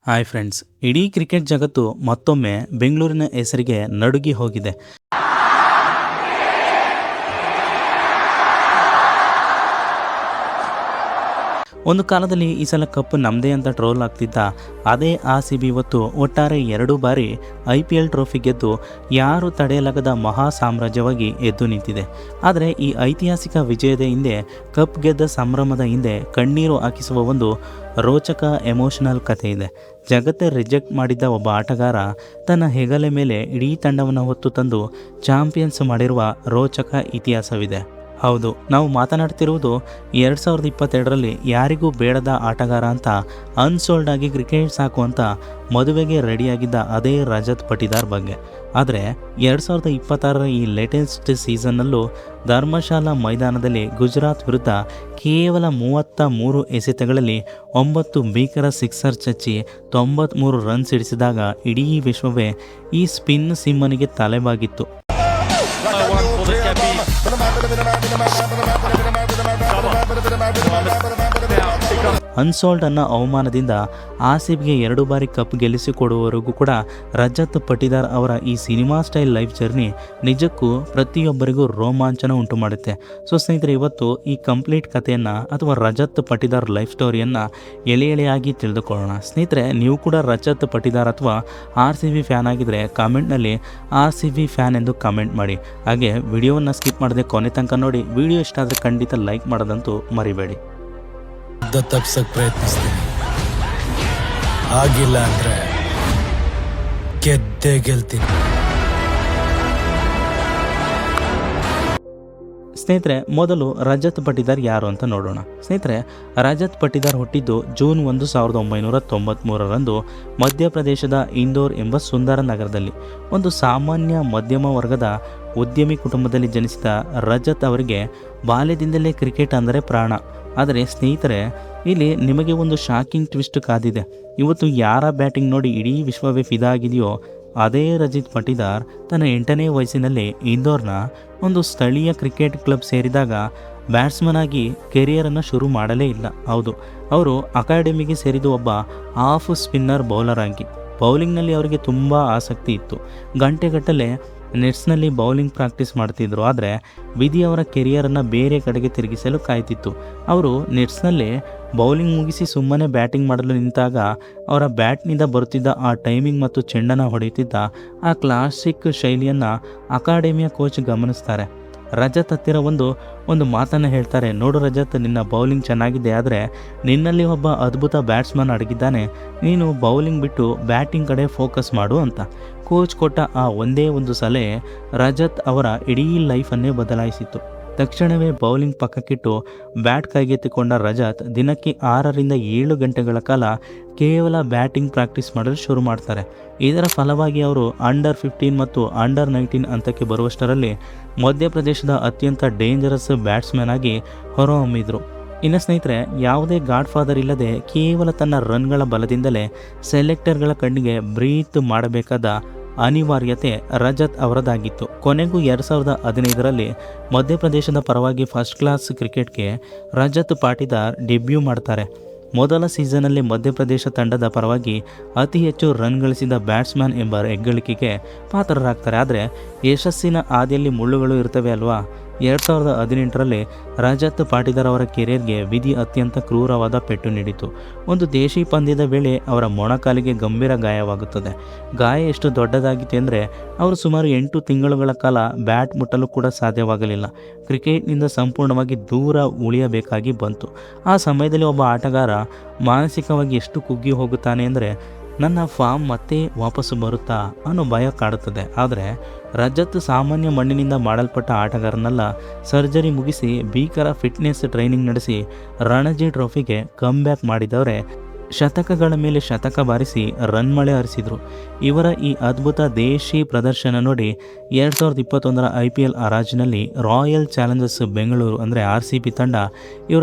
Hi friends, ಇಡೀ cricket ಜಗತ್ತು ಮತ್ತೊಮ್ಮೆ ಬೆಂಗಳೂರಿನ ಹೆಸರಿಗೆ ನಡುಗಿ ಹೋಗಿದೆ. ಒಂದು ಕಾಲದಲ್ಲಿ ಈ ಸಲ ಕಪ್ ನಮ್ಮದೇ ಅಂತ ಟ್ರೋಲ್ ಆಗ್ತಿದ್ದ ಅದೇ RCB ಇವತ್ತು ಒಟ್ಟಾರೆ 2 ಬಾರಿ IPL ಟ್ರೋಫಿ ಗೆದ್ದು ಯಾರು ತಡೆಯಲಾಗದ ಮಹಾ ಸಾಮ್ರಾಜ್ಯವಾಗಿ ಎದ್ದು ನಿಂತಿದೆ. ಆದರೆ ಈ ಐತಿಹಾಸಿಕ ವಿಜಯದ ಹಿಂದೆ, ಕಪ್ ಗೆದ್ದ ಸಂಭ್ರಮದ ಹಿಂದೆ ಕಣ್ಣೀರು ಹಾಕಿಸುವ ಒಂದು ರೋಚಕ ಎಮೋಷನಲ್ ಕಥೆ ಇದೆ. ಜಗತ್ತೇ ರಿಜೆಕ್ಟ್ ಮಾಡಿದ್ದ ಒಬ್ಬ ಆಟಗಾರ ತನ್ನ ಹೆಗಲ ಮೇಲೆ ಇಡೀ ತಂಡವನ್ನು ಹೊತ್ತು ತಂದು ಚಾಂಪಿಯನ್ಸ್ ಮಾಡಿರುವ ರೋಚಕ ಇತಿಹಾಸವಿದೆ. ಹೌದು, ನಾವು ಮಾತನಾಡ್ತಿರುವುದು 2022ರಲ್ಲಿ ಯಾರಿಗೂ ಬೇಡದ ಆಟಗಾರ ಅಂತ ಅನ್ಸೋಲ್ಡ್ ಆಗಿ ಕ್ರಿಕೆಟ್ ಸಾಕು ಅಂತ ಮದುವೆಗೆ ರೆಡಿಯಾಗಿದ್ದ ಅದೇ ರಜತ್ ಪಟಿದಾರ್ ಬಗ್ಗೆ. ಆದರೆ 2026ರ ಈ ಲೇಟೆಸ್ಟ್ ಸೀಸನ್ನಲ್ಲೂ ಧರ್ಮಶಾಲಾ ಮೈದಾನದಲ್ಲಿ ಗುಜರಾತ್ ವಿರುದ್ಧ ಕೇವಲ 33 ಎಸೆತಗಳಲ್ಲಿ 9 ಭೀಕರ ಸಿಕ್ಸರ್ ಚಚ್ಚಿ 93 ರನ್ಸ್ ಇಡಿಸಿದಾಗ ಇಡೀ ವಿಶ್ವವೇ ಈ ಸ್ಪಿನ್ ಸಿಂಹನಿಗೆ ತಲೆಬಾಗಿತ್ತು. ಅನ್ಸೋಲ್ಡ್ ಅನ್ನೋ ಅವಮಾನದಿಂದ RCBಗೆ 2 ಬಾರಿ ಕಪ್ ಗೆಲ್ಲಿಸಿಕೊಡುವವರೆಗೂ ಕೂಡ ರಜತ್ ಪಟಿದಾರ್ ಅವರ ಈ ಸಿನಿಮಾ ಸ್ಟೈಲ್ ಲೈಫ್ ಜರ್ನಿ ನಿಜಕ್ಕೂ ಪ್ರತಿಯೊಬ್ಬರಿಗೂ ರೋಮಾಂಚನ ಉಂಟು ಮಾಡುತ್ತೆ. ಸೊ ಸ್ನೇಹಿತರೆ, ಇವತ್ತು ಈ ಕಂಪ್ಲೀಟ್ ಕಥೆಯನ್ನು ಅಥವಾ ರಜತ್ ಪಟಿದಾರ್ ಲೈಫ್ ಸ್ಟೋರಿಯನ್ನು ಎಳೆಯಾಗಿ ತಿಳಿದುಕೊಳ್ಳೋಣ. ಸ್ನೇಹಿತರೆ, ನೀವು ಕೂಡ ರಜತ್ ಪಟಿದಾರ್ ಅಥವಾ RCB ಫ್ಯಾನ್ ಆಗಿದ್ದರೆ ಕಾಮೆಂಟ್ನಲ್ಲಿ RCB ಫ್ಯಾನ್ ಎಂದು ಕಾಮೆಂಟ್ ಮಾಡಿ. ಹಾಗೆ ವಿಡಿಯೋವನ್ನು ಸ್ಕಿಪ್ ಮಾಡದೆ ಕೊನೆ ತನಕ ನೋಡಿ. ವಿಡಿಯೋ ಇಷ್ಟ ಆದರೆ ಖಂಡಿತ ಲೈಕ್ ಮಾಡೋದಂತೂ ಮರಿಬೇಡಿ. ತಪ್ಪಿಸಕ್ ಪ್ರಯತ್ನಿಸ್ತೀನಿ, ಆಗಿಲ್ಲ ಅಂದ್ರೆ ಗೆದ್ದೇ ಗೆಲ್ತೀನಿ. ಸ್ನೇಹಿತರೆ, ಮೊದಲು ರಜತ್ ಪಟಿದಾರ್ ಯಾರು ಅಂತ ನೋಡೋಣ. ಸ್ನೇಹಿತರೆ, ರಜತ್ ಪಟಿದಾರ್ ಹುಟ್ಟಿದ್ದು ಜೂನ್ 1, 1993ರಂದು ಮಧ್ಯಪ್ರದೇಶದ ಇಂದೋರ್ ಎಂಬ ಸುಂದರ ನಗರದಲ್ಲಿ. ಒಂದು ಸಾಮಾನ್ಯ ಮಧ್ಯಮ ವರ್ಗದ ಉದ್ಯಮಿ ಕುಟುಂಬದಲ್ಲಿ ಜನಿಸಿದ ರಜತ್ ಅವರಿಗೆ ಬಾಲ್ಯದಿಂದಲೇ ಕ್ರಿಕೆಟ್ ಅಂದರೆ ಪ್ರಾಣ. ಆದರೆ ಸ್ನೇಹಿತರೆ, ಇಲ್ಲಿ ನಿಮಗೆ ಒಂದು ಶಾಕಿಂಗ್ ಟ್ವಿಸ್ಟ್ ಕಾದಿದೆ. ಇವತ್ತು ಯಾರ ಬ್ಯಾಟಿಂಗ್ ನೋಡಿ ಇಡೀ ವಿಶ್ವವೇ ಫಿದಾ ಆಗಿದೆಯೋ ಅದೇ ರಜತ್ ಪಟಿದಾರ್ ತನ್ನ 8ನೇ ವಯಸ್ಸಿನಲ್ಲಿ ಇಂದೋರ್ನ ಒಂದು ಸ್ಥಳೀಯ ಕ್ರಿಕೆಟ್ ಕ್ಲಬ್ ಸೇರಿದಾಗ ಬ್ಯಾಟ್ಸ್ಮನ್ ಆಗಿ ಕೆರಿಯರನ್ನು ಶುರು ಮಾಡಲೇ ಇಲ್ಲ. ಹೌದು, ಅವರು ಅಕಾಡೆಮಿಗೆ ಸೇರಿದ ಒಬ್ಬ ಹಾಫ್ ಸ್ಪಿನ್ನರ್ ಬೌಲರ್ ಆಗಿ. ಬೌಲಿಂಗ್ನಲ್ಲಿ ಅವರಿಗೆ ತುಂಬ ಆಸಕ್ತಿ ಇತ್ತು. ಗಂಟೆಗಟ್ಟಲೆ ನೆಟ್ಸ್ನಲ್ಲಿ ಬೌಲಿಂಗ್ ಪ್ರಾಕ್ಟೀಸ್ ಮಾಡ್ತಿದ್ರು. ಆದರೆ ವಿಧಿ ಅವರ ಕೆರಿಯರನ್ನು ಬೇರೆ ಕಡೆಗೆ ತಿರುಗಿಸಲು ಕಾಯ್ತಿತ್ತು. ಅವರು ನೆಟ್ಸ್ನಲ್ಲೇ ಬೌಲಿಂಗ್ ಮುಗಿಸಿ ಸುಮ್ಮನೆ ಬ್ಯಾಟಿಂಗ್ ಮಾಡಲು ನಿಂತಾಗ ಅವರ ಬ್ಯಾಟ್ನಿಂದ ಬರುತ್ತಿದ್ದ ಆ ಟೈಮಿಂಗ್ ಮತ್ತು ಚೆಂಡನ್ನು ಹೊಡೆಯುತ್ತಿದ್ದ ಆ ಕ್ಲಾಸಿಕ್ ಶೈಲಿಯನ್ನು ಅಕಾಡೆಮಿಯ ಕೋಚ್ ಗಮನಿಸ್ತಾರೆ. ರಜತ್ ಹತ್ತಿರ ಒಂದು ಮಾತನ್ನು ಹೇಳ್ತಾರೆ, ನೋಡು ರಜತ್, ನಿನ್ನ ಬೌಲಿಂಗ್ ಚೆನ್ನಾಗಿದೆ, ಆದರೆ ನಿನ್ನಲ್ಲಿ ಒಬ್ಬ ಅದ್ಭುತ ಬ್ಯಾಟ್ಸ್ಮನ್ ಅಡಗಿದ್ದಾನೆ, ನೀನು ಬೌಲಿಂಗ್ ಬಿಟ್ಟು ಬ್ಯಾಟಿಂಗ್ ಕಡೆ ಫೋಕಸ್ ಮಾಡು ಅಂತ. ಕೋಚ್ ಕೊಟ್ಟ ಆ ಒಂದೇ ಒಂದು ಸಲಹೆ ರಜತ್ ಅವರ ಇಡೀ ಲೈಫನ್ನೇ ಬದಲಾಯಿಸಿತ್ತು. ತಕ್ಷಣವೇ ಬೌಲಿಂಗ್ ಪಕ್ಕಕ್ಕಿಟ್ಟು ಬ್ಯಾಟ್ ಕೈಗೆತ್ತಿಕೊಂಡ ರಜತ್ ದಿನಕ್ಕೆ 6ರಿಂದ 7 ಗಂಟೆಗಳ ಕಾಲ ಕೇವಲ ಬ್ಯಾಟಿಂಗ್ ಪ್ರಾಕ್ಟೀಸ್ ಮಾಡಲು ಶುರು ಮಾಡ್ತಾರೆ. ಇದರ ಫಲವಾಗಿ ಅವರು ಅಂಡರ್ 15 ಮತ್ತು ಅಂಡರ್ 19 ಹಂತಕ್ಕೆ ಬರುವಷ್ಟರಲ್ಲಿ ಮಧ್ಯಪ್ರದೇಶದ ಅತ್ಯಂತ ಡೇಂಜರಸ್ ಬ್ಯಾಟ್ಸ್ಮನ್ ಆಗಿ ಹೊರಹೊಮ್ಮಿದ್ರು. ಇನ್ನು ಸ್ನೇಹಿತರೆ, ಯಾವುದೇ ಗಾಡ್ ಫಾದರ್ ಇಲ್ಲದೆ ಕೇವಲ ತನ್ನ ರನ್ಗಳ ಬಲದಿಂದಲೇ ಸೆಲೆಕ್ಟರ್ಗಳ ಕಣ್ಣಿಗೆ ಬ್ರೀತ್ ಮಾಡಬೇಕಾದ ಅನಿವಾರ್ಯತೆ ರಜತ್ ಅವರದಾಗಿತ್ತು. ಕೊನೆಗೂ 2015ರಲ್ಲಿ ಮಧ್ಯಪ್ರದೇಶದ ಪರವಾಗಿ ಫಸ್ಟ್ ಕ್ಲಾಸ್ ಕ್ರಿಕೆಟ್ಗೆ ರಜತ್ ಪಾಟಿದಾರ್ ಡೆಬ್ಯೂ ಮಾಡ್ತಾರೆ. ಮೊದಲ ಸೀಸನ್ನಲ್ಲಿ ಮಧ್ಯಪ್ರದೇಶ ತಂಡದ ಪರವಾಗಿ ಅತಿ ಹೆಚ್ಚು ರನ್ ಗಳಿಸಿದ ಬ್ಯಾಟ್ಸ್ಮನ್ ಎಂಬ ಹೆಗ್ಗಳಿಕೆಗೆ ಪಾತ್ರರಾಗ್ತಾರೆ. ಆದರೆ ಯಶಸ್ಸಿನ ಹಾದಿಯಲ್ಲಿ ಮುಳ್ಳುಗಳು ಇರ್ತವೆ ಅಲ್ವಾ. 2018ರಲ್ಲಿ ರಜತ್ ಪಾಟಿದಾರ್ ಅವರ ಕೆರಿಯರ್ಗೆ ವಿಧಿ ಅತ್ಯಂತ ಕ್ರೂರವಾದ ಪೆಟ್ಟು ನೀಡಿತು. ಒಂದು ದೇಶಿ ಪಂದ್ಯದ ವೇಳೆ ಅವರ ಮೊಣಕಾಲಿಗೆ ಗಂಭೀರ ಗಾಯವಾಗುತ್ತದೆ. ಗಾಯ ಎಷ್ಟು ದೊಡ್ಡದಾಗಿತ್ತು ಅಂದರೆ ಅವರು ಸುಮಾರು 8 ತಿಂಗಳುಗಳ ಕಾಲ ಬ್ಯಾಟ್ ಮುಟ್ಟಲು ಕೂಡ ಸಾಧ್ಯವಾಗಲಿಲ್ಲ. ಕ್ರಿಕೆಟ್ನಿಂದ ಸಂಪೂರ್ಣವಾಗಿ ದೂರ ಉಳಿಯಬೇಕಾಗಿ ಬಂತು. ಆ ಸಮಯದಲ್ಲಿ ಒಬ್ಬ ಆಟಗಾರ ಮಾನಸಿಕವಾಗಿ ಎಷ್ಟು ಕುಗ್ಗಿ ಹೋಗುತ್ತಾನೆ ಅಂದರೆ ನನ್ನ ಫಾರ್ಮ್ ಮತ್ತೆ ವಾಪಸ್ಸು ಬರುತ್ತಾ ಅನ್ನೋ ಭಯ ಕಾಡುತ್ತದೆ. ಆದರೆ ರಜತ್ ಸಾಮಾನ್ಯ ಮಣ್ಣಿನಿಂದ ಮಾಡಲ್ಪಟ್ಟ ಆಟಗಾರನಲ್ಲ. ಸರ್ಜರಿ ಮುಗಿಸಿ ಭೀಕರ ಫಿಟ್ನೆಸ್ ಟ್ರೈನಿಂಗ್ ನಡೆಸಿ ರಣಜಿ ಟ್ರೋಫಿಗೆ ಕಮ್ ಬ್ಯಾಕ್ ಮಾಡಿದವರೇ ಶತಕಗಳ ಮೇಲೆ ಶತಕ ಬಾರಿಸಿ ರನ್ ಮಳೆ ಹರಿಸಿದರು. ಇವರ ಈ ಅದ್ಭುತ ದೇಶಿ ಪ್ರದರ್ಶನ ನೋಡಿ 2021ರ IPL ಹರಾಜಿನಲ್ಲಿ ರಾಯಲ್ ಚಾಲೆಂಜರ್ಸ್ ಬೆಂಗಳೂರು ಅಂದರೆ RCB ತಂಡ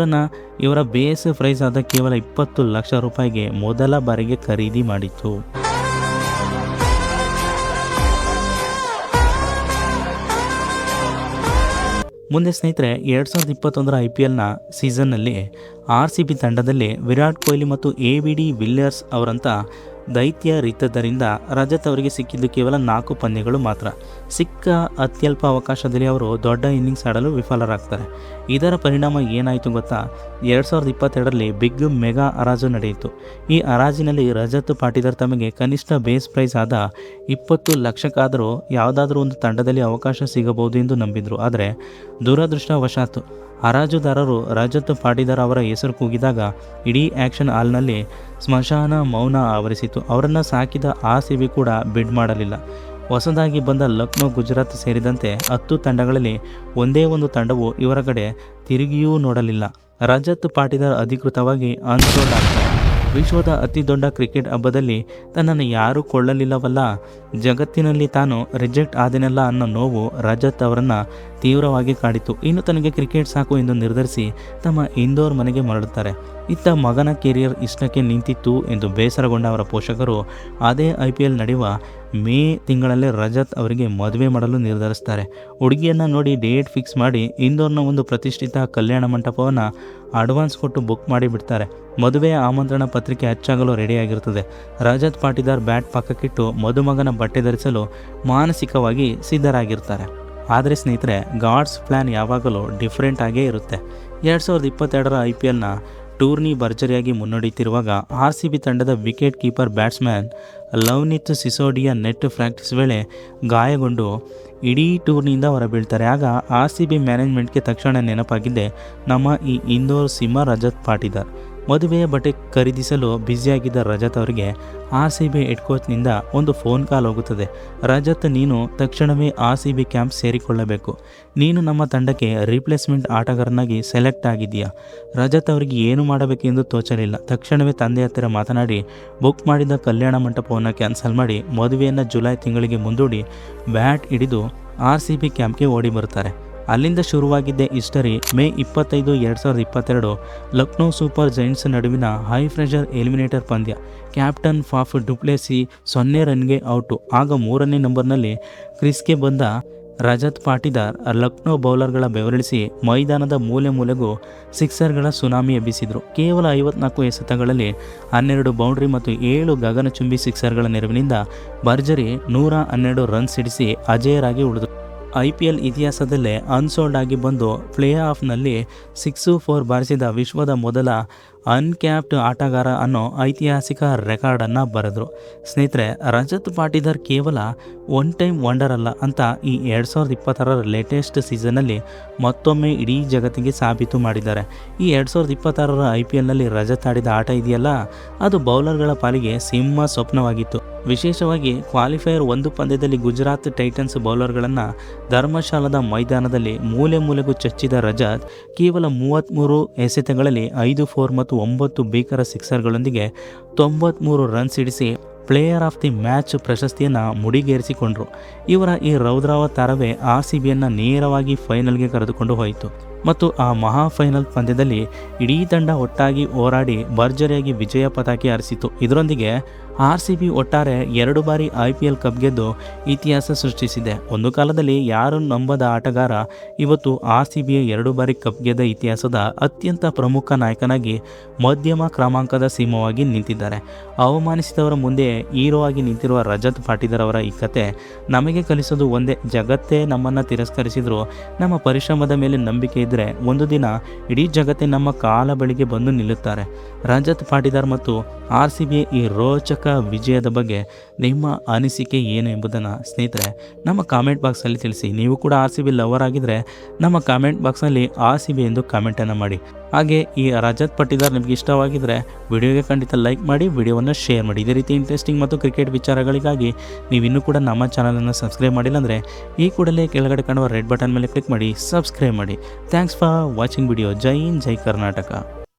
ಇವರ ಬೇಸ್ ಪ್ರೈಸ್ ಆದ ಕೇವಲ 20 ಲಕ್ಷ ರೂಪಾಯಿಗೆ ಮೊದಲ ಬಾರಿಗೆ ಖರೀದಿ ಮಾಡಿತ್ತು. ಮುಂದೆ ಸ್ನೇಹಿತರೆ 2021ರ IPLನ ಸೀಸನ್ನಲ್ಲಿ RCB ತಂಡದಲ್ಲಿ ವಿರಾಟ್ ಕೊಹ್ಲಿ ಮತ್ತು ABD ವಿಲಿಯರ್ಸ್ ಅವರಂಥ ದೈತ್ಯರಿದ್ದರಿಂದ ರಜತ್ ಅವರಿಗೆ ಸಿಕ್ಕಿದ್ದು ಕೇವಲ 4 ಪಂದ್ಯಗಳು ಮಾತ್ರ. ಸಿಕ್ಕ ಅತ್ಯಲ್ಪ ಅವಕಾಶದಲ್ಲಿ ಅವರು ದೊಡ್ಡ ಇನ್ನಿಂಗ್ಸ್ ಆಡಲು ವಿಫಲರಾಗ್ತಾರೆ. ಇದರ ಪರಿಣಾಮ ಏನಾಯಿತು ಗೊತ್ತಾ? 2022ರಲ್ಲಿ ಬಿಗ್ ಮೆಗಾ ಹರಾಜು ನಡೆಯಿತು. ಈ ಹರಾಜಿನಲ್ಲಿ ರಜತ್ ಪಾಟಿದಾರ್ ತಮಗೆ ಕನಿಷ್ಠ ಬೇಸ್ ಪ್ರೈಸ್ ಆದ 20 ಲಕ್ಷಕ್ಕಾದರೂ ಯಾವುದಾದ್ರೂ ಒಂದು ತಂಡದಲ್ಲಿ ಅವಕಾಶ ಸಿಗಬಹುದು ಎಂದು ನಂಬಿದ್ರು. ಆದರೆ ದುರದೃಷ್ಟವಶಾತ್ ಹರಾಜುದಾರರು ರಜತ್ ಪಾಟಿದಾರ್ ಅವರ ಹೆಸರು ಕೂಗಿದಾಗ ಇಡೀ ಆ್ಯಕ್ಷನ್ ಹಾಲ್ನಲ್ಲಿ ಸ್ಮಶಾನ ಮೌನ ಆವರಿಸಿತು. ಅವರನ್ನು ಸಾಕಿದ RCB ಕೂಡ ಬಿಡ್ ಮಾಡಲಿಲ್ಲ. ಹೊಸದಾಗಿ ಬಂದ ಲಕ್ನೋ, ಗುಜರಾತ್ ಸೇರಿದಂತೆ 10 ತಂಡಗಳಲ್ಲಿ ಒಂದೇ ಒಂದು ತಂಡವು ಇವರ ಕಡೆ ತಿರುಗಿಯೂ ನೋಡಲಿಲ್ಲ. ರಜತ್ ಪಾಟಿದಾರ್ ಅಧಿಕೃತವಾಗಿ ಅನ್ಸೋಲ್ಡ್ ಆಗ್ತಾರೆ. ವಿಶ್ವದ ಅತಿ ದೊಡ್ಡ ಕ್ರಿಕೆಟ್ ಹಬ್ಬದಲ್ಲಿ ತನ್ನನ್ನು ಯಾರೂ ಕೊಳ್ಳಲಿಲ್ಲವಲ್ಲ, ಜಗತ್ತಿನಲ್ಲಿ ತಾನು ರಿಜೆಕ್ಟ್ ಆದೆನಲ್ಲ ಅನ್ನೋ ನೋವು ರಜತ್ ಅವರನ್ನು ತೀವ್ರವಾಗಿ ಕಾಡಿತು. ಇನ್ನು ತನಗೆ ಕ್ರಿಕೆಟ್ ಸಾಕು ಎಂದು ನಿರ್ಧರಿಸಿ ತಮ್ಮ ಇಂದೋರ್ ಮನೆಗೆ ಮರಳುತ್ತಾರೆ. ಇತ್ತ ಮಗನ ಕೆರಿಯರ್ ಇಷ್ಟಕ್ಕೆ ನಿಂತಿತ್ತು ಎಂದು ಬೇಸರಗೊಂಡ ಅವರ ಪೋಷಕರು ಅದೇ IPL ನಡೆಯುವ ಮೇ ತಿಂಗಳಲ್ಲೇ ರಜತ್ ಅವರಿಗೆ ಮದುವೆ ಮಾಡಲು ನಿರ್ಧರಿಸ್ತಾರೆ. ಹುಡುಗಿಯನ್ನು ನೋಡಿ ಡೇಟ್ ಫಿಕ್ಸ್ ಮಾಡಿ ಇಂದೋರ್ನ ಒಂದು ಪ್ರತಿಷ್ಠಿತ ಕಲ್ಯಾಣ ಮಂಟಪವನ್ನು ಅಡ್ವಾನ್ಸ್ ಕೊಟ್ಟು ಬುಕ್ ಮಾಡಿಬಿಡ್ತಾರೆ. ಮದುವೆಯ ಆಮಂತ್ರಣ ಪತ್ರಿಕೆ ಅಚ್ಚಾಗಲು ರೆಡಿಯಾಗಿರುತ್ತದೆ. ರಜತ್ ಪಾಟಿದಾರ್ ಬ್ಯಾಟ್ ಪಕ್ಕಕ್ಕಿಟ್ಟು ಮದುಮಗನ ಬಟ್ಟೆ ಧರಿಸಲು ಮಾನಸಿಕವಾಗಿ ಸಿದ್ಧರಾಗಿರ್ತಾರೆ. ಆದರೆ ಸ್ನೇಹಿತರೆ, ಗಾಡ್ಸ್ ಪ್ಲ್ಯಾನ್ ಯಾವಾಗಲೂ ಡಿಫ್ರೆಂಟ್ ಆಗೇ ಇರುತ್ತೆ. 2022ರ IPLನ ಟೂರ್ನಿ ಭರ್ಜರಿಯಾಗಿ ಮುನ್ನಡೆಯುತ್ತಿರುವಾಗ RCB ತಂಡದ wicket keeper batsman Luvnith Sisodia net practice ವೇಳೆ ಗಾಯಗೊಂಡು ಇಡೀ ಟೂರ್ನಿಯಿಂದ ಹೊರಬೀಳ್ತಾರೆ. ಆಗ RCB ಮ್ಯಾನೇಜ್ಮೆಂಟ್ಗೆ ತಕ್ಷಣ ನೆನಪಾಗಿದ್ದೆ ನಮ್ಮ ಈ ಇಂದೋರ್ ಸಿಂಹ ರಜತ್ ಪಾಟಿದಾರ್. ಮದುವೆಯ ಬಟ್ಟೆ ಖರೀದಿಸಲು ಬ್ಯುಸಿಯಾಗಿದ್ದ ರಜತ್ ಅವರಿಗೆ RCB ಹೆಡ್ ಕೋಚ್ನಿಂದ ಒಂದು ಫೋನ್ ಕಾಲ್ ಹೋಗುತ್ತದೆ. ರಜತ್, ನೀನು ತಕ್ಷಣವೇ RCB ಕ್ಯಾಂಪ್ ಸೇರಿಕೊಳ್ಳಬೇಕು. ನೀನು ನಮ್ಮ ತಂಡಕ್ಕೆ ರಿಪ್ಲೇಸ್ಮೆಂಟ್ ಆಟಗಾರನಾಗಿ ಸೆಲೆಕ್ಟ್ ಆಗಿದೆಯಾ? ರಜತ್ ಅವರಿಗೆ ಏನು ಮಾಡಬೇಕೆಂದು ತೋಚಲಿಲ್ಲ. ತಕ್ಷಣವೇ ತಂದೆ ಹತ್ತಿರ ಮಾತನಾಡಿ ಬುಕ್ ಮಾಡಿದ ಕಲ್ಯಾಣ ಮಂಟಪವನ್ನು ಕ್ಯಾನ್ಸಲ್ ಮಾಡಿ ಮದುವೆಯನ್ನು ಜುಲೈ ತಿಂಗಳಿಗೆ ಮುಂದೂಡಿ ಬ್ಯಾಟ್ ಹಿಡಿದು RCB ಕ್ಯಾಂಪ್ಗೆ ಓಡಿ ಬರುತ್ತಾರೆ. ಅಲ್ಲಿಂದ ಶುರುವಾಗಿದ್ದೇ history. May 25, 2022 Lucknow super giants ನಡುವಿನ ಹೈ ಪ್ರೆಷರ್ ಎಲಿಮಿನೇಟರ್ ಪಂದ್ಯ. ಕ್ಯಾಪ್ಟನ್ ಫಾಫ್ ಡುಪ್ಲೆಸಿ 0 ರನ್ಗೆ ಔಟು. ಆಗ 3ನೇ ನಂಬರ್ನಲ್ಲಿ ಕ್ರೀಸ್ಗೆ ಬಂದ ರಜತ್ ಪಾಟಿದಾರ್ ಲಕ್ನೋ ಬೌಲರ್ಗಳ ಬೆವರಿಳಿಸಿ ಮೈದಾನದ ಮೂಲೆ ಮೂಲೆಗೂ ಸಿಕ್ಸರ್ಗಳ ಸುನಾಮಿ ಎಬ್ಬಿಸಿದರು. ಕೇವಲ 54 ಎಸೆತಗಳಲ್ಲಿ 12 ಬೌಂಡ್ರಿ ಮತ್ತು 7 ಗಗನಚುಂಬಿ ಸಿಕ್ಸರ್ಗಳ ನೆರವಿನಿಂದ ಭರ್ಜರಿ 112 ರನ್ಸ್ ಸಿಡಿಸಿ ಅಜೇಯರಾಗಿ ಉಳಿದರು. IPL ಇತಿಹಾಸದಲ್ಲೇ ಅನ್ಸೋಲ್ಡ್ ಆಗಿ ಬಂದು ಪ್ಲೇ ಆಫ್ನಲ್ಲಿ 6-4 ಬಾರಿಸಿದ ವಿಶ್ವದ ಮೊದಲ ಅನ್ಕ್ಯಾಪ್ಡ್ ಆಟಗಾರ ಅನ್ನೋ ಐತಿಹಾಸಿಕ ರೆಕಾರ್ಡನ್ನು ಬರೆದರು. ಸ್ನೇಹಿತರೆ, ರಜತ್ ಪಾಟಿದಾರ್ ಕೇವಲ ಒನ್ ಟೈಮ್ ವಂಡರ್ ಅಲ್ಲ ಅಂತ ಈ 2026ರ ಲೇಟೆಸ್ಟ್ ಸೀಸನ್ನಲ್ಲಿ ಮತ್ತೊಮ್ಮೆ ಇಡೀ ಜಗತ್ತಿಗೆ ಸಾಬೀತು ಮಾಡಿದ್ದಾರೆ. ಈ 2026ರ IPLನಲ್ಲಿ ರಜತ್ ಆಡಿದ ಆಟ ಇದೆಯಲ್ಲ, ಅದು ಬೌಲರ್ಗಳ ಪಾಲಿಗೆ ಸಿಂಹ ಸ್ವಪ್ನವಾಗಿತ್ತು. ವಿಶೇಷವಾಗಿ ಕ್ವಾಲಿಫೈಯರ್ 1 ಪಂದ್ಯದಲ್ಲಿ ಗುಜರಾತ್ ಟೈಟನ್ಸ್ ಬೌಲರ್ಗಳನ್ನು ಧರ್ಮಶಾಲಾದ ಮೈದಾನದಲ್ಲಿ ಮೂಲೆ ಮೂಲೆಗೂ ಚಚ್ಚಿದ ರಜತ್ ಕೇವಲ 33 ಎಸೆತಗಳಲ್ಲಿ 5 4 ಮತ್ತು 9 ಭೀಕರ ಸಿಕ್ಸರ್ಗಳೊಂದಿಗೆ 93 ರನ್ಸ್ ಸಿಡಿಸಿ ಪ್ಲೇಯರ್ ಆಫ್ ದಿ ಮ್ಯಾಚ್ ಪ್ರಶಸ್ತಿಯನ್ನು ಮುಡಿಗೇರಿಸಿಕೊಂಡರು. ಇವರ ಈ ರೌದ್ರಾವತಾರವೇ RCBಯನ್ನು ನೇರವಾಗಿ ಫೈನಲ್ಗೆ ಕರೆದುಕೊಂಡು ಹೋಯಿತು ಮತ್ತು ಆ ಮಹಾ ಫೈನಲ್ ಪಂದ್ಯದಲ್ಲಿ ಇಡೀ ತಂಡ ಒಟ್ಟಾಗಿ ಹೋರಾಡಿ ಭರ್ಜರಿಯಾಗಿ ವಿಜಯ ಪತಾಕೆ ಹಾರಿಸಿತು. ಇದರೊಂದಿಗೆ RCB ಒಟ್ಟಾರೆ 2 ಬಾರಿ IPL ಕಪ್ ಗೆದ್ದು ಇತಿಹಾಸ ಸೃಷ್ಟಿಸಿದೆ. ಒಂದು ಕಾಲದಲ್ಲಿ ಯಾರು ನಂಬದ ಆಟಗಾರ ಇವತ್ತು RCBಯ 2 ಬಾರಿ ಕಪ್ ಗೆದ್ದ ಇತಿಹಾಸದ ಅತ್ಯಂತ ಪ್ರಮುಖ ನಾಯಕನಾಗಿ ಮಧ್ಯಮ ಕ್ರಮಾಂಕದ ಸಿಂಹವಾಗಿ ನಿಂತಿದ್ದಾರೆ. ಅವಮಾನಿಸಿದವರ ಮುಂದೆ ಹೀರೋ ಆಗಿ ನಿಂತಿರುವ ರಜತ್ ಪಾಟಿದಾರ್ ಅವರ ಈ ಕತೆ ನಮಗೆ ಕಲಿಸೋದು ಒಂದೇ: ಜಗತ್ತೇ ನಮ್ಮನ್ನು ತಿರಸ್ಕರಿಸಿದ್ರು ನಮ್ಮ ಪರಿಶ್ರಮದ ಮೇಲೆ ನಂಬಿಕೆ ಇದ್ದರೆ ಒಂದು ದಿನ ಇಡೀ ಜಗತ್ತೇ ನಮ್ಮ ಕಾಲ ಬಳಿಗೆ ಬಂದು ನಿಲ್ಲುತ್ತಾರೆ. ರಜತ್ ಪಾಟಿದಾರ್ ಮತ್ತು RCB ಈ ರೋಚಕ ವಿಜಯದ ಬಗ್ಗೆ ನಿಮ್ಮ ಅನಿಸಿಕೆ ಏನು ಎಂಬುದನ್ನು ಸ್ನೇಹಿತರೆ ನಮ್ಮ ಕಾಮೆಂಟ್ ಬಾಕ್ಸಲ್ಲಿ ತಿಳಿಸಿ. ನೀವು ಕೂಡ RCB ಲವರ್ ಆಗಿದ್ದರೆ ನಮ್ಮ ಕಾಮೆಂಟ್ ಬಾಕ್ಸ್ನಲ್ಲಿ RCB ಎಂದು ಕಾಮೆಂಟನ್ನು ಮಾಡಿ. ಹಾಗೆ ಈ ರಜತ್ ಪಾಟಿದಾರ್ ನಿಮಗೆ ಇಷ್ಟವಾಗಿದ್ದರೆ ವಿಡಿಯೋಗೆ ಖಂಡಿತ ಲೈಕ್ ಮಾಡಿ, ವಿಡಿಯೋವನ್ನು ಶೇರ್ ಮಾಡಿ. ಇದೇ ರೀತಿ ಇಂಟ್ರೆಸ್ಟಿಂಗ್ ಮತ್ತು ಕ್ರಿಕೆಟ್ ವಿಚಾರಗಳಿಗಾಗಿ ನೀವು ಇನ್ನೂ ಕೂಡ ನಮ್ಮ ಚಾನಲನ್ನು ಸಬ್ಸ್ಕ್ರೈಬ್ ಮಾಡಿಲ್ಲ ಅಂದರೆ ಈ ಕೂಡಲೇ ಕೆಳಗಡೆ ಕಾಣುವ ರೆಡ್ ಬಟನ್ ಮೇಲೆ ಕ್ಲಿಕ್ ಮಾಡಿ ಸಬ್ಸ್ಕ್ರೈಬ್ ಮಾಡಿ. Thanks for watching video. Jai Hind, Jai Karnataka.